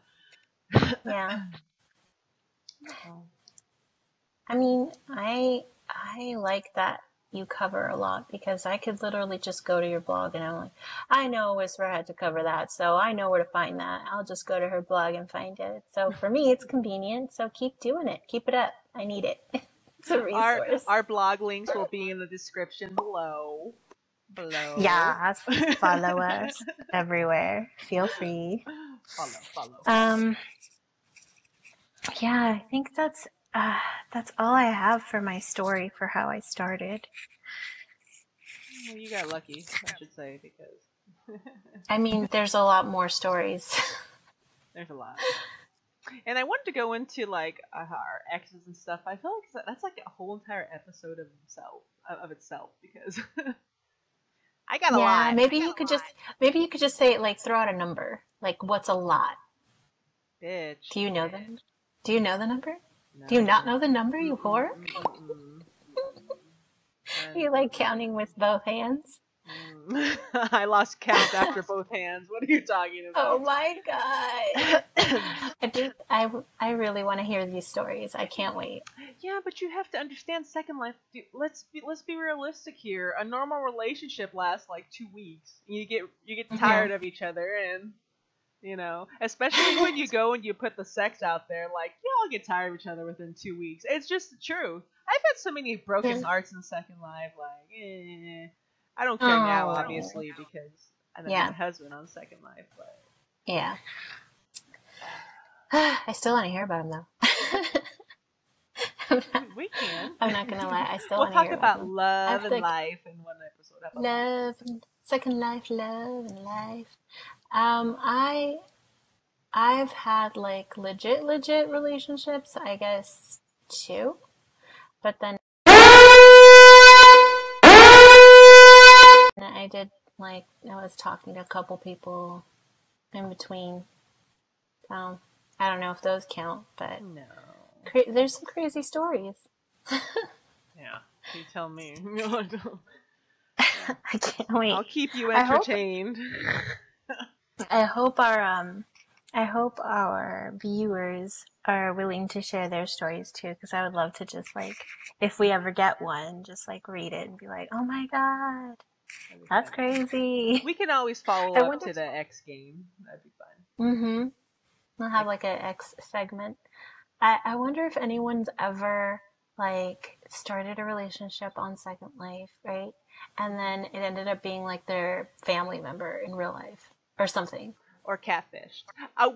Speaker 3: Yeah.
Speaker 2: Oh.
Speaker 3: I mean, I like that you cover a lot because I could literally just go to your blog and I'm like, I know Whisper had to cover that, so I know where to find that. I'll just go to her blog and find it. So for me, it's convenient. So keep doing it. Keep it up. I need it. It's a resource.
Speaker 2: Our blog links will be in the description below.
Speaker 3: Yes, follow us everywhere. Feel free.
Speaker 2: Follow.
Speaker 3: Yeah, I think that's all I have for my story for how I started.
Speaker 2: Well, you got lucky, I should say, because
Speaker 3: I mean, there's a lot more stories.
Speaker 2: there's a lot. And I wanted to go into like our exes and stuff. I feel like that's like a whole entire episode of itself because I got a lot.
Speaker 3: Yeah, maybe you could just say like throw out a number. Like what's a lot?
Speaker 2: Bitch.
Speaker 3: Do you know the number?
Speaker 2: No.
Speaker 3: Do you not know the number, you whore? You like counting with both hands?
Speaker 2: I lost count after both hands. What are you talking about?
Speaker 3: Oh my god. I really want to hear these stories. I can't wait.
Speaker 2: Yeah, but you have to understand Second Life. Dude, let's be realistic here. A normal relationship lasts like 2 weeks. You get tired of each other, and you know, especially when you go and you put the sex out there, like you all get tired of each other within 2 weeks. It's just the truth. I've had so many broken hearts in Second Life, like I don't care now, obviously, because I met my husband on Second Life, but
Speaker 3: yeah. I still want to hear about him though.
Speaker 2: We can.
Speaker 3: I'm not gonna lie. I still
Speaker 2: we'll
Speaker 3: want to hear about
Speaker 2: him. We'll talk about love and life in one episode.
Speaker 3: Love, Second Life, love and life. I've had like legit relationships, I guess 2, but then I did like I was talking to a couple people in between. I don't know if those count, but
Speaker 2: no.
Speaker 3: There's some crazy stories.
Speaker 2: Yeah, you tell me.
Speaker 3: I can't wait.
Speaker 2: I'll keep you entertained.
Speaker 3: I hope our viewers are willing to share their stories too, because I would love to just like, if we ever get one, just like read it and be like, oh my god, that's crazy.
Speaker 2: We can always follow up to the X game. That'd be fun.
Speaker 3: Mm-hmm. We'll have like an X segment. I wonder if anyone's ever like started a relationship on Second Life, right? And then it ended up being like their family member in real life or something.
Speaker 2: Or catfish.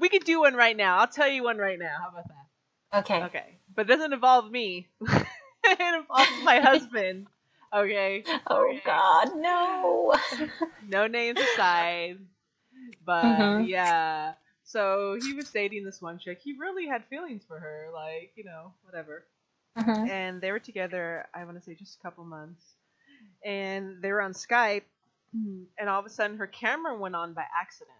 Speaker 2: We could do one right now. I'll tell you one right now. How about that?
Speaker 3: Okay.
Speaker 2: Okay. But it doesn't involve me. It involves my husband. Okay.
Speaker 3: Oh god, no.
Speaker 2: No names aside. But yeah. So he was dating this one chick. He really had feelings for her, like, you know, whatever. And they were together, I want to say just a couple months. And they were on Skype, and all of a sudden her camera went on by accident.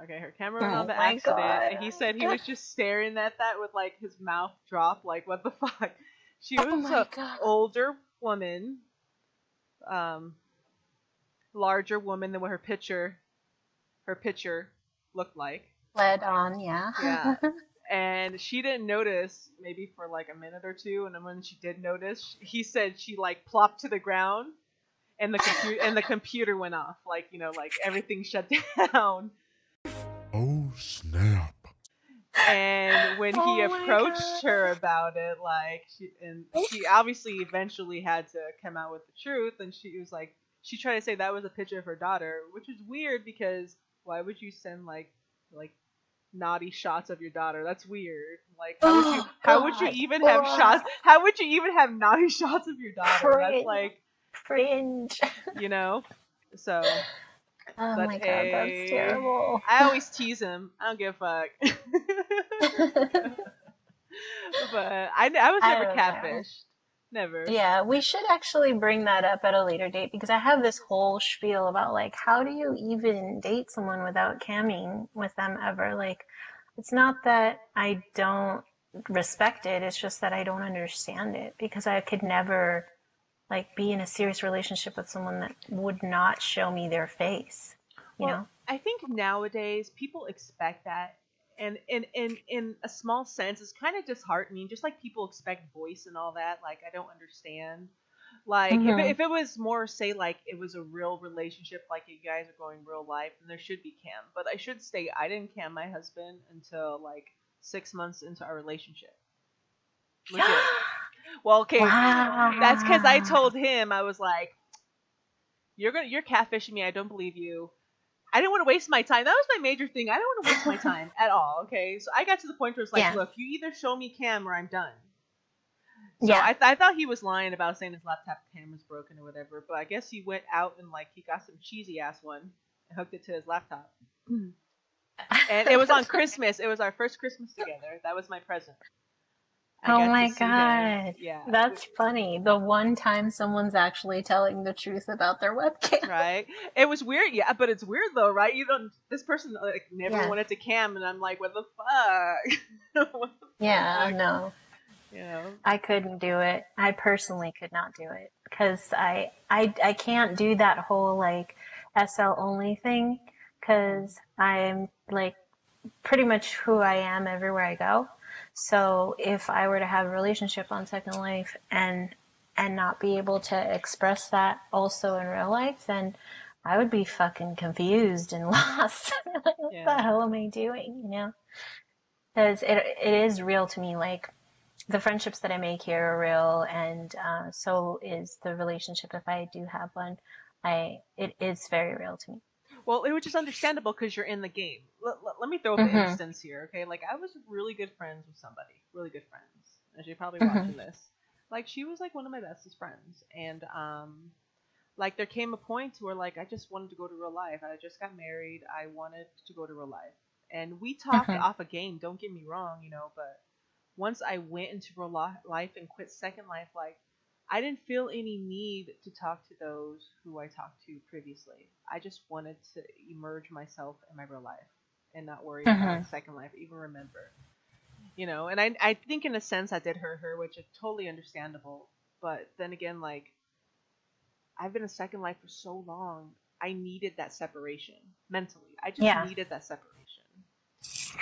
Speaker 2: Okay, her camera went on by accident, and he said he was just staring at that with like his mouth dropped, like what the fuck. She was an older woman, larger woman than what her picture looked like.
Speaker 3: Led on, yeah.
Speaker 2: Yeah. And she didn't notice maybe for like a minute or two, and then when she did notice, he said she like plopped to the ground, and the computer went off, like, you know, like everything shut down.
Speaker 5: Oh snap!
Speaker 2: And when he approached her about it, like, she obviously eventually had to come out with the truth, and she was like, she tried to say that was a picture of her daughter, which is weird because why would you send like naughty shots of your daughter? That's weird. Like, how would you even have shots? How would you even have naughty shots of your daughter? That's like
Speaker 3: cringe.
Speaker 2: You know. So
Speaker 3: Oh
Speaker 2: But
Speaker 3: my god, that's terrible.
Speaker 2: I always tease him. I don't give a fuck. But I was
Speaker 3: I
Speaker 2: never
Speaker 3: don't know.
Speaker 2: catfished. Never.
Speaker 3: Yeah, we should actually bring that up at a later date because I have this whole spiel about like how do you even date someone without camming with them ever? Like it's not that I don't respect it, it's just that I don't understand it because I could never like be in a serious relationship with someone that would not show me their face, you
Speaker 2: Well,
Speaker 3: know?
Speaker 2: I think nowadays people expect that, and in a small sense, it's kind of disheartening. Just like people expect voice and all that. Like I don't understand. Like
Speaker 3: Mhm.
Speaker 2: if it was more, say, like it was a real relationship, like you guys are going real life, then there should be cam. But I should state I didn't cam my husband until like 6 months into our relationship. Legit. Well, okay, that's because I
Speaker 3: Wow.
Speaker 2: told him I was like, you're catfishing me. I don't believe you. I didn't want to waste my time. That was my major thing. I don't want to waste my time at all. Okay, so I got to the point where it's like,
Speaker 3: Yeah.
Speaker 2: look, you either show me cam or I'm done. So
Speaker 3: Yeah.
Speaker 2: I thought he was lying about saying his laptop cam was broken or whatever, but I guess he went out and like he got some cheesy ass one and hooked it to his laptop. And it was on Christmas. It was our first Christmas together. That was my present. I
Speaker 3: Oh
Speaker 2: got to
Speaker 3: my
Speaker 2: see him.
Speaker 3: god.
Speaker 2: Yeah.
Speaker 3: That's funny. The one time someone's actually telling the truth about their webcam.
Speaker 2: Right. It was weird, yeah, but it's weird though, right? You don't. This person like never
Speaker 3: Yeah.
Speaker 2: wanted to cam, and I'm like, what the fuck? What the
Speaker 3: Yeah,
Speaker 2: fuck?
Speaker 3: no.
Speaker 2: You know.
Speaker 3: I couldn't do it. I personally could not do it because I can't do that whole like SL only thing because I'm like pretty much who I am everywhere I go. So if I were to have a relationship on Second Life and not be able to express that also in real life, then I would be fucking confused and lost. Like, what
Speaker 2: Yeah.
Speaker 3: the hell am I doing? You know? Because it is real to me. Like the friendships that I make here are real, and so is the relationship if I do have one. It is very real to me.
Speaker 2: Well, which is understandable because you're in the game. Let me throw up an
Speaker 3: Mhm.
Speaker 2: instance here, okay? Like I was really good friends with somebody, really good friends, and she's probably
Speaker 3: Mhm.
Speaker 2: watching this. Like she was like one of my bestest friends, and like there came a point where like I just wanted to go to real life. I just got married. I wanted to go to real life, and we talked
Speaker 3: Mhm.
Speaker 2: off a game. Don't get me wrong, you know, but once I went into real life and quit Second Life, like I didn't feel any need to talk to those who I talked to previously. I just wanted to emerge myself in my real life and not worry about
Speaker 3: Mhm.
Speaker 2: Second Life, even remember. You know, and I think in a sense I did hurt her, which is totally understandable. But then again, like I've been in Second Life for so long, I needed that separation mentally. I just
Speaker 3: Yeah.
Speaker 2: needed that separation.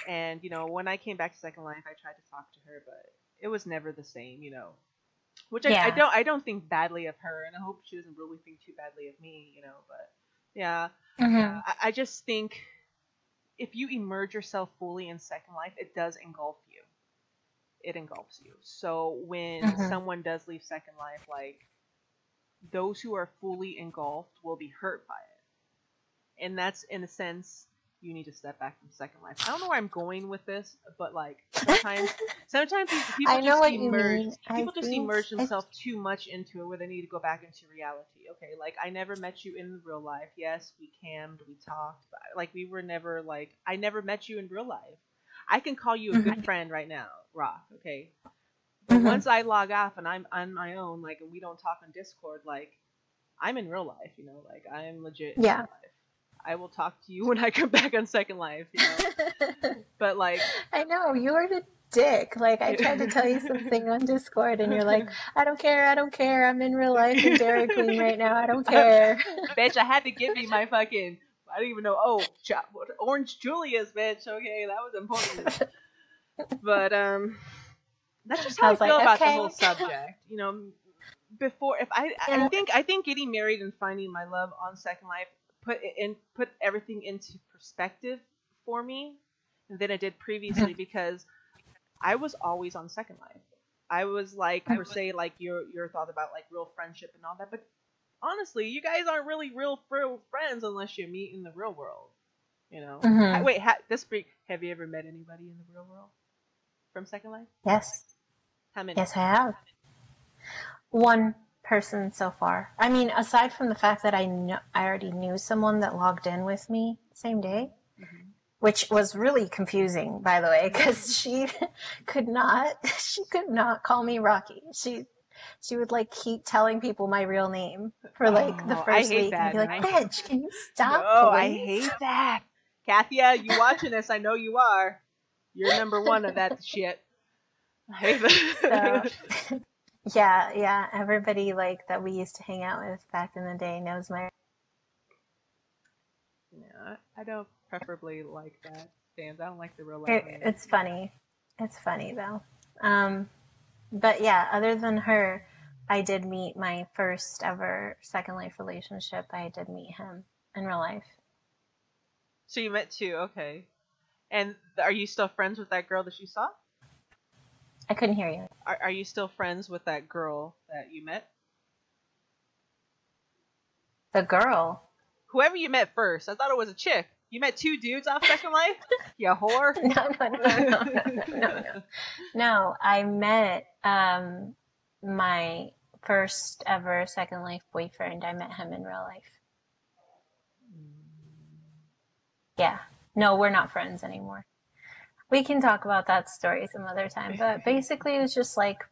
Speaker 2: And you know, when I came back to Second Life, I tried to talk to her, but it was never the same. You know, which
Speaker 3: Yeah.
Speaker 2: I don't think badly of her, and I hope she doesn't really think too badly of me. You know, but yeah,
Speaker 3: Mhm.
Speaker 2: I just think if you immerse yourself fully in Second Life, it does engulf you. It engulfs you. So when
Speaker 3: Mhm.
Speaker 2: someone does leave Second Life, like those who are fully engulfed will be hurt by it, and that's in a sense you need to step back from Second Life. I don't know where I'm going with this, but like sometimes people
Speaker 3: I know
Speaker 2: just
Speaker 3: what you mean.
Speaker 2: immerse
Speaker 3: I
Speaker 2: themselves too much into it where they need to go back into reality. Okay, like I never met you in real life. Yes, we cammed, we talked, but like we were never like I never met you in real life. I can call you a good friend right now, Rock. Okay, but
Speaker 3: Mhm.
Speaker 2: once I log off and I'm on my own, like and we don't talk on Discord, like I'm in real life, you know, like I'm legit in real
Speaker 3: Yeah.
Speaker 2: life. I will talk to you when I come back on Second Life, you know. But like,
Speaker 3: I know, you're the dick. Like, I tried to tell you something on Discord, and you're like, I don't care, I don't care. I'm in real life in Dairy Queen right now. I don't care.
Speaker 2: bitch, I had to give you my fucking. I don't even know. Oh, Orange Julius, bitch. Okay, that was important. But that's just
Speaker 3: I
Speaker 2: how I
Speaker 3: was like,
Speaker 2: feel about the
Speaker 3: okay.
Speaker 2: whole subject. You know, before if
Speaker 3: Yeah.
Speaker 2: I think getting married and finding my love on Second Life put everything into perspective for me than it did previously because I was always on Second Life. I was like for say like your thought about like real friendship and all that, but honestly, you guys aren't really real friends unless you meet in the real world. You know.
Speaker 3: Mhm.
Speaker 2: Wait, have you ever met anybody in the real world from Second Life?
Speaker 3: Yes.
Speaker 2: How many?
Speaker 3: Yes, I have. One person so far. I mean, aside from the fact that I already knew someone that logged in with me same day, which was really confusing, by the way, because she could not call me Rocky. She would like keep telling people my real name for like the first week and be like, "Bitch, can you stop?"
Speaker 2: No,
Speaker 3: please?
Speaker 2: I hate that. Kathia, you watching this? I know you are. You're number one of that shit. I hate that.
Speaker 3: So, yeah. Everybody like that we used to hang out with back in the day knows my.
Speaker 2: Yeah, I don't preferably like that stance. I don't like the real life.
Speaker 3: It's funny. It's funny though. But yeah, other than her, I did meet my first ever Second Life relationship. I did meet him in real life.
Speaker 2: So you met two, okay. And are you still friends with that girl that you saw?
Speaker 3: I couldn't hear you.
Speaker 2: Are you still friends with that girl that you met?
Speaker 3: The girl?
Speaker 2: Whoever you met first. I thought it was a chick. You met two dudes off Second Life? You whore?
Speaker 3: No. No, I met my first ever Second Life boyfriend. I met him in real life. Yeah. No, we're not friends anymore. We can talk about that story some other time. But basically, it was just like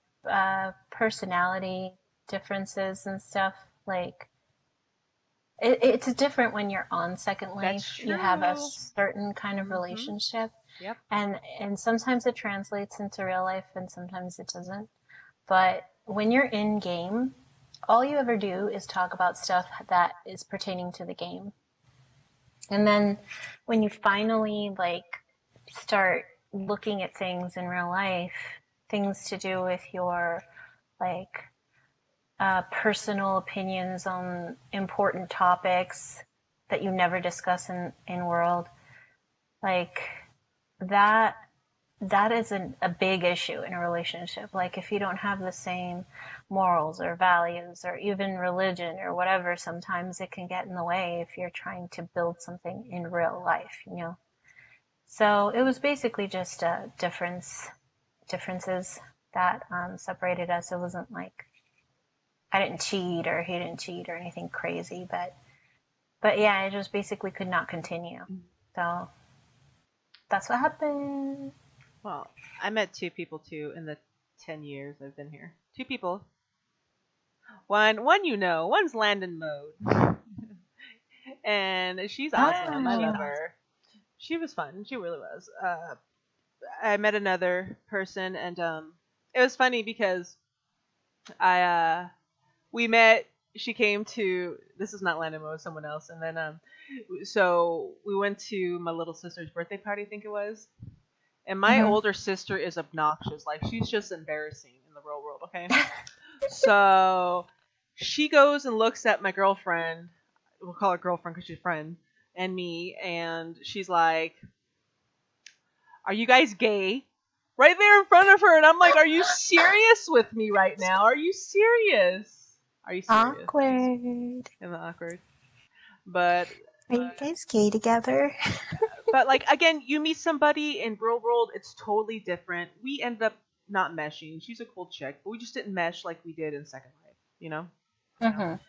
Speaker 3: personality differences and stuff. Like, it's different when you're on Second Life. You have a certain kind of relationship.
Speaker 2: Yep.
Speaker 3: And sometimes it translates into real life and sometimes it doesn't. But when you're in game, all you ever do is talk about stuff that is pertaining to the game. And then when you finally like start looking at things in real life, things to do with your like personal opinions on important topics that you never discuss in world, like that is a big issue in a relationship. Like if you don't have the same morals or values or even religion or whatever, sometimes it can get in the way if you're trying to build something in real life, you know? So it was basically just differences that separated us. It wasn't like I didn't cheat or he didn't cheat or anything crazy, but yeah, I just basically could not continue. So that's what happened.
Speaker 2: Well, I met two people too in the 10 years I've been here. Two people. One you know, one's Landon Mode. And she's awesome. I love her. She was fun. She really was. I met another person and it was funny because we met, she came to, this is not Landon Mode, it was someone else, and then so we went to my little sister's birthday party, I think it was. And my older sister is obnoxious. Like, she's just embarrassing in the real world, okay? So she goes and looks at my girlfriend. We'll call her girlfriend because she's a friend. And me. And she's like, "Are you guys gay?" Right there in front of her. And I'm like, "Are you serious with me right now? Are you serious? Are you serious?"
Speaker 3: Awkward.
Speaker 2: And awkward. But...
Speaker 3: Are you guys gay together?
Speaker 2: But, like, again, you meet somebody in real world, it's totally different. We ended up not meshing. She's a cool chick, but we just didn't mesh like we did in Second Life, you know?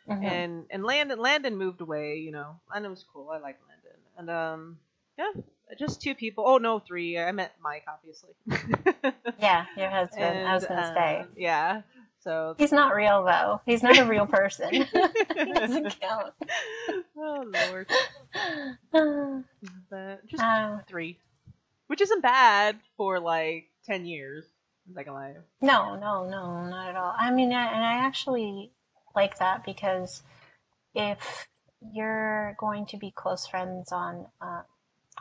Speaker 2: And Landon moved away, you know. Landon was cool. I like Landon. And, yeah, just two people. Oh, no, three. I met Mike, obviously.
Speaker 3: Yeah, your husband.
Speaker 2: And,
Speaker 3: I was going to say.
Speaker 2: Yeah. So
Speaker 3: he's not real, though. He's not a real person. He doesn't count.
Speaker 2: Oh, Lord. But just three. Which isn't bad for, like, 10 years in Second Life.
Speaker 3: No, not at all. I mean, and I actually like that because if you're going to be close friends on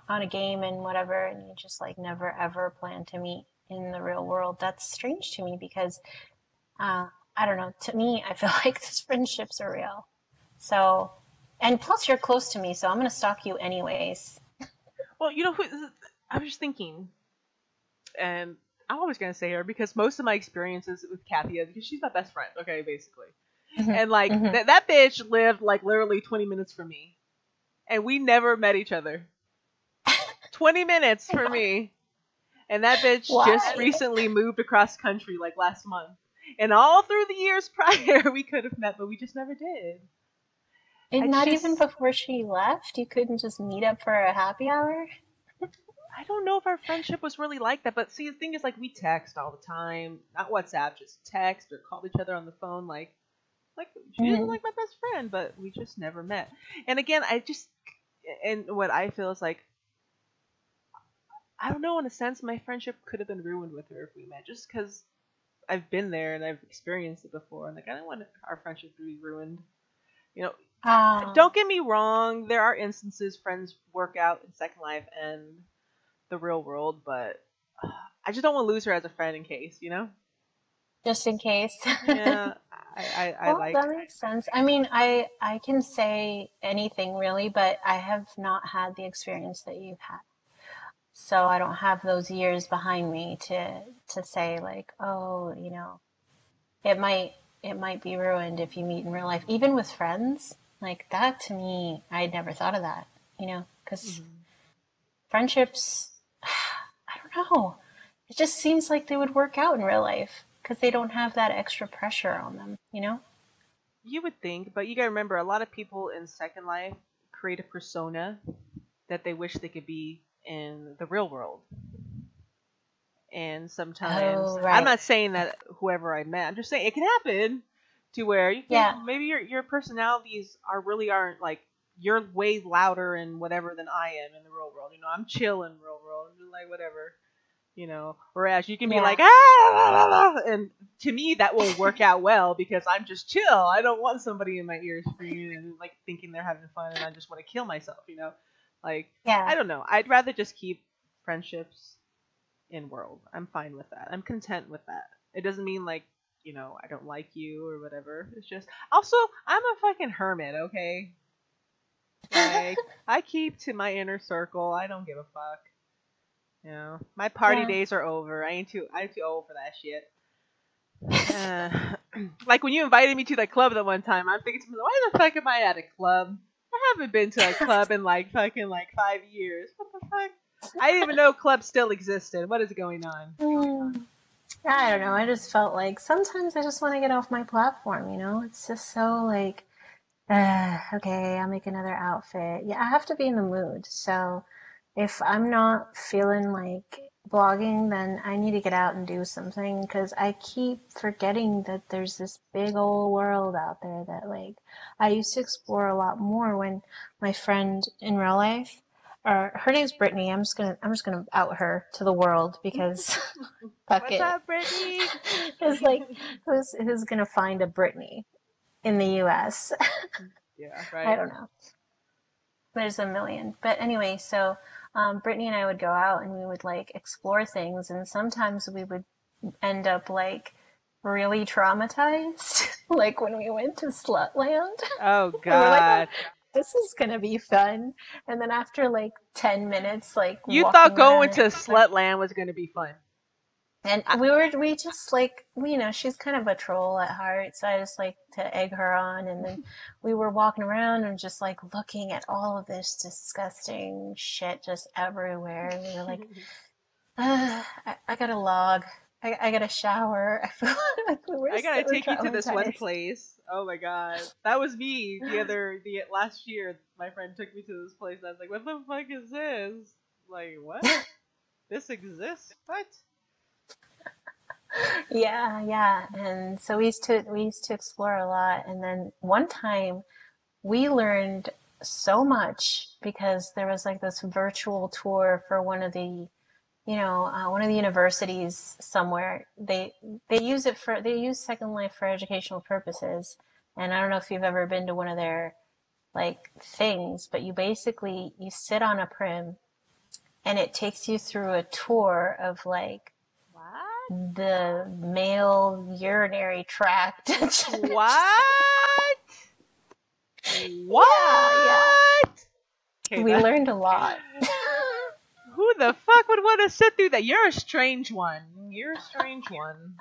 Speaker 3: a game and whatever, and you just, like, never, ever plan to meet in the real world, that's strange to me because... I don't know. To me, I feel like these friendships are real. So, and plus you're close to me, so I'm going to stalk you anyways.
Speaker 2: Well, you know, I was just thinking, and I'm always going to say her because most of my experiences with Kathia, because she's my best friend, okay, basically. And, like, that bitch lived, like, literally 20 minutes from me. And we never met each other. 20 minutes for me. And that bitch just recently moved across country, like, last month. And all through the years prior, we could have met, but we just never did.
Speaker 3: And
Speaker 2: I
Speaker 3: not even
Speaker 2: just,
Speaker 3: before she left, you couldn't just meet up for a happy hour?
Speaker 2: I don't know if our friendship was really like that, but see, the thing is, like, we text all the time, not WhatsApp, just text or call each other on the phone, like she was
Speaker 3: Mm.
Speaker 2: like my best friend, but we just never met. And again, and what I feel is like, I don't know, in a sense, my friendship could have been ruined with her if we met, just because I've been there and I've experienced it before, and like, I don't want our friendship to be ruined. You know,
Speaker 3: Ah,
Speaker 2: don't get me wrong, there are instances friends work out in Second Life and the real world, but I just don't want to lose her as a friend in case, you know?
Speaker 3: just in case.
Speaker 2: Yeah, I
Speaker 3: Well,
Speaker 2: like.
Speaker 3: that makes sense. I mean, I can say anything really, but I have not had the experience that you've had. So I don't have those years behind me to say like, oh, it might it might be ruined if you meet in real life, even with friends. Like that to me, I had never thought of that, because
Speaker 2: Mhm.
Speaker 3: friendships, I don't know. It just seems like they would work out in real life because they don't have that extra pressure on them.
Speaker 2: You would think, but you gotta remember, a lot of people in Second Life create a persona that they wish they could be in the real world. And sometimes,
Speaker 3: Oh,
Speaker 2: I'm
Speaker 3: right.
Speaker 2: not saying that whoever I met, I'm just saying it can happen to where you can,
Speaker 3: Yeah.
Speaker 2: maybe your personalities aren't like, you're way louder and whatever than I am in the real world. I'm chill in real world, like whatever. Whereas you can be
Speaker 3: Yeah.
Speaker 2: like, ah, and to me that will work out well because I'm just chill. I don't want somebody in my ear screaming and like thinking they're having fun, and I just want to kill myself. Like,
Speaker 3: Yeah.
Speaker 2: I don't know. I'd rather just keep friendships in world. I'm fine with that. I'm content with that. It doesn't mean like, I don't like you or whatever. It's just, also, I'm a fucking hermit, okay? Like, I keep to my inner circle. I don't give a fuck. My party
Speaker 3: Yeah.
Speaker 2: days are over. I'm too old for that shit. Like when you invited me to that club that one time, I'm thinking to myself, why the fuck am I at a club? I haven't been to a club in like fucking like 5 years. What the fuck? I didn't even know clubs still existed. What is going on?
Speaker 3: Hmm. I don't know. I just felt like sometimes I just want to get off my platform. It's just so like, okay, I'll make another outfit. Yeah, I have to be in the mood. So if I'm not feeling like blogging, then I need to get out and do something because I keep forgetting that there's this big old world out there that like I used to explore a lot more when my friend in real life, or her name's Brittany. I'm just gonna out her to the world because fuck
Speaker 2: What's
Speaker 3: it.
Speaker 2: up, Brittany?
Speaker 3: It's like who's gonna find a Brittany in the U.S.
Speaker 2: Yeah,
Speaker 3: I
Speaker 2: right.
Speaker 3: don't know. There's a million. But anyway, so Brittany and I would go out and we would like explore things, and sometimes we would end up like really traumatized, like when we went to Slutland.
Speaker 2: Oh
Speaker 3: We were like, oh,
Speaker 2: God.
Speaker 3: this is gonna be fun. And then after like 10 minutes, like
Speaker 2: You thought
Speaker 3: walking
Speaker 2: going
Speaker 3: around
Speaker 2: to
Speaker 3: and exploring,
Speaker 2: Slutland was gonna be fun.
Speaker 3: and
Speaker 2: I,
Speaker 3: we just like, she's kind of a troll at heart, so I just like to egg her on. And then we were walking around and just like looking at all of this disgusting shit just everywhere. And we were like, I got to log. I got to shower. I feel like we were
Speaker 2: I gotta
Speaker 3: so
Speaker 2: take you to this one
Speaker 3: traumatized.
Speaker 2: place. Oh my God, that was me. The last year, my friend took me to this place. I was like, "What the fuck is this? Like, what? This exists? What?"
Speaker 3: Yeah, yeah. And so we used to explore a lot. And then one time we learned so much because there was like this virtual tour for one of the universities somewhere. They use Second Life for educational purposes. And I don't know if you've ever been to one of their like things, but you sit on a prim and it takes you through a tour of like
Speaker 2: What?
Speaker 3: the male urinary tract.
Speaker 2: What?
Speaker 3: Yeah, yeah.
Speaker 2: What? Okay,
Speaker 3: We learned a lot.
Speaker 2: who the fuck would want to sit through that? You're a strange one. You're a strange one.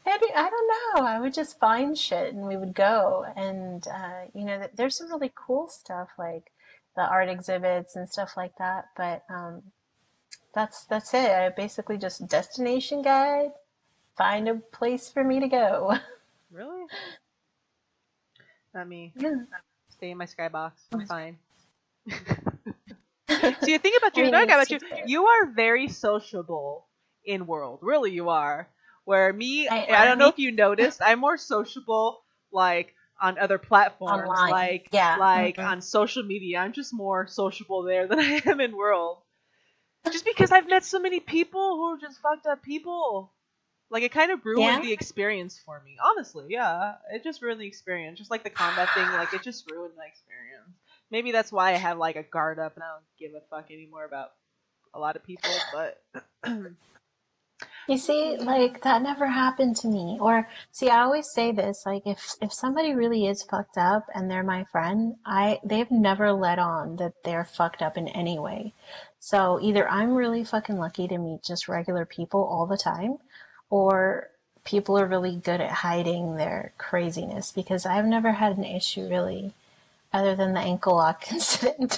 Speaker 3: I don't know. I would just find shit and we would go. And, there's some really cool stuff like the art exhibits and stuff like that. But that's it. I basically just destination guide. find a place for me to go.
Speaker 2: Really? Not me.
Speaker 3: Yeah.
Speaker 2: Stay in my skybox. I'm fine. See, the thing about you,
Speaker 3: I mean,
Speaker 2: the thing about
Speaker 3: it's
Speaker 2: you,
Speaker 3: just there.
Speaker 2: you are very sociable in world. Really, you are. Where me,
Speaker 3: I
Speaker 2: I don't know
Speaker 3: am.
Speaker 2: if you noticed, I'm more sociable, like on other platforms,
Speaker 3: Online.
Speaker 2: like
Speaker 3: Yeah.
Speaker 2: on social media. I'm just more sociable there than I am in world. Just because I've met so many people who are just fucked up people. Like, it kind of ruined
Speaker 3: Yeah?
Speaker 2: the experience for me. Honestly, yeah. It just ruined the experience. Just like the combat thing, like, it just ruined my experience. Maybe that's why I have, like, a guard up and I don't give a fuck anymore about a lot of people, but...
Speaker 3: You see, like, that never happened to me. Or, see, I always say this, like, if somebody really is fucked up and they're my friend, they've never let on that they're fucked up in any way. So either I'm really fucking lucky to meet just regular people all the time, or people are really good at hiding their craziness, because I've never had an issue really, other than the ankle lock incident.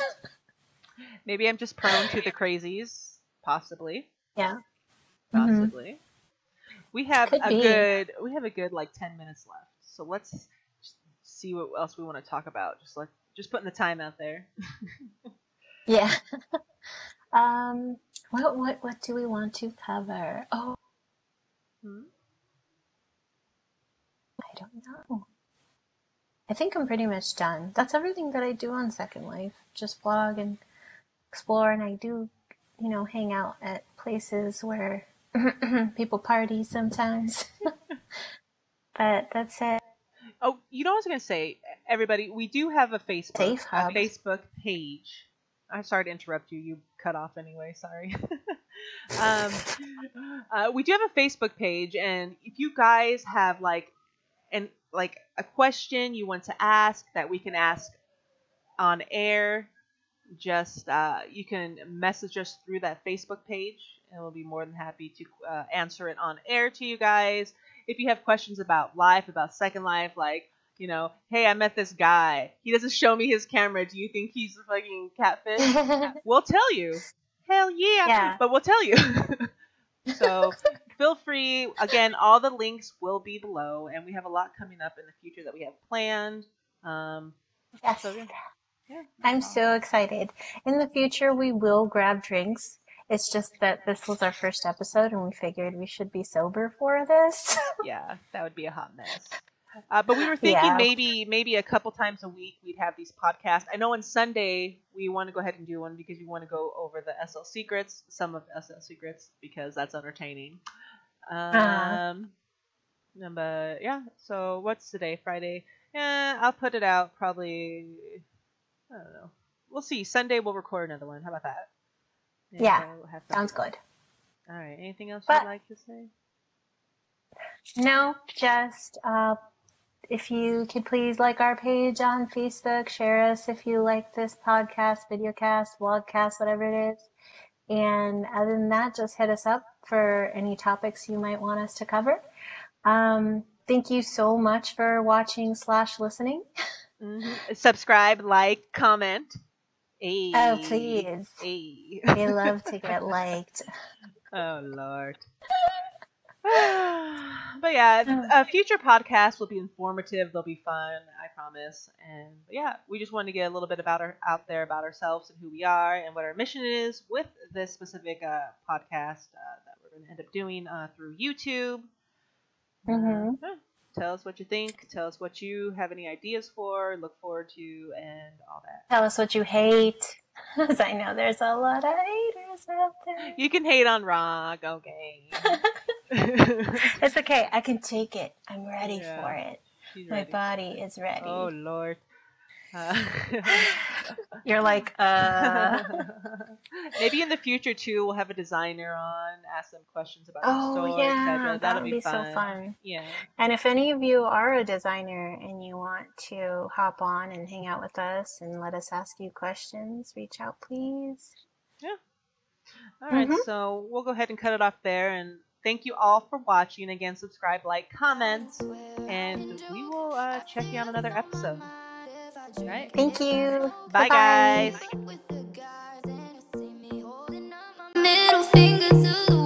Speaker 2: Maybe I'm just prone to the crazies. Possibly.
Speaker 3: Yeah.
Speaker 2: Possibly. We have
Speaker 3: Could
Speaker 2: a
Speaker 3: be.
Speaker 2: good like 10 minutes left. So let's just see what else we want to talk about. Just putting the time out there.
Speaker 3: Yeah. What do we want to cover? Oh, I don't know. I think I'm pretty much done. That's everything that I do on Second Life. Just blog and explore, and I do, hang out at places where people party sometimes. But that's it.
Speaker 2: Oh, you know what I was gonna say, everybody? We do have a
Speaker 3: Safe Hub.
Speaker 2: Facebook page. I'm sorry to interrupt you. You cut off anyway. Sorry. We do have a Facebook page, and if you guys have like a question you want to ask that we can ask on air, just you can message us through that Facebook page, and we'll be more than happy to answer it on air to you guys. If you have questions about life, about Second Life, like, hey, I met this guy. He doesn't show me his camera. Do you think he's a fucking catfish? We'll tell you. Hell yeah.
Speaker 3: Yeah.
Speaker 2: But we'll tell you. So feel free. Again, all the links will be below, and we have a lot coming up in the future that we have planned.
Speaker 3: Yes.
Speaker 2: So, yeah.
Speaker 3: I'm so excited. In the future, we will grab drinks. It's just that this was our first episode, and we figured we should be sober for this.
Speaker 2: Yeah, that would be a hot mess. But we were thinking maybe a couple times a week we'd have these podcasts. I know on Sunday we want to go ahead and do one because we want to go over the SL secrets, some of SL secrets, because that's entertaining. But yeah, so what's today? Friday? Yeah, I'll put it out probably. I don't know. We'll see. Sunday we'll record another one. How about that?
Speaker 3: Yeah, sounds good.
Speaker 2: All right. Anything else
Speaker 3: But,
Speaker 2: you'd like to say?
Speaker 3: No, just if you could please like our page on Facebook, share us if you like this podcast, videocast, vlogcast, whatever it is. And other than that, just hit us up for any topics you might want us to cover. Thank you so much for watching / listening.
Speaker 2: Mm-hmm. Subscribe, like, comment. Ay.
Speaker 3: Oh, please.
Speaker 2: Ay.
Speaker 3: We love to get liked.
Speaker 2: Oh, Lord. But yeah, future podcasts will be informative. They'll be fun, I promise. And yeah, we just wanted to get a little bit out there about ourselves and who we are and what our mission is with this specific podcast that we're going to end up doing through YouTube.
Speaker 3: Mm-hmm.
Speaker 2: Tell us what you think. Tell us what you have any ideas for, look forward to, and all that.
Speaker 3: Tell us what you hate, because I know there's a lot of haters out there.
Speaker 2: You can hate on Rock, okay.
Speaker 3: It's okay. I can take it. I'm ready for it. My body is ready.
Speaker 2: Oh, Lord.
Speaker 3: You're like,
Speaker 2: Maybe in the future, too, we'll have a designer on, ask them questions about the store, etc. That'll be
Speaker 3: so fun.
Speaker 2: Yeah.
Speaker 3: And if any of you are a designer and you want to hop on and hang out with us and let us ask you questions, reach out, please.
Speaker 2: Yeah. All right, so we'll go ahead and cut it off there. And thank you all for watching. Again, subscribe, like, comment, and we will check you on another episode. All right.
Speaker 3: Thank you.
Speaker 2: Bye,
Speaker 3: Bye-bye.
Speaker 2: guys.
Speaker 1: Middle finger to the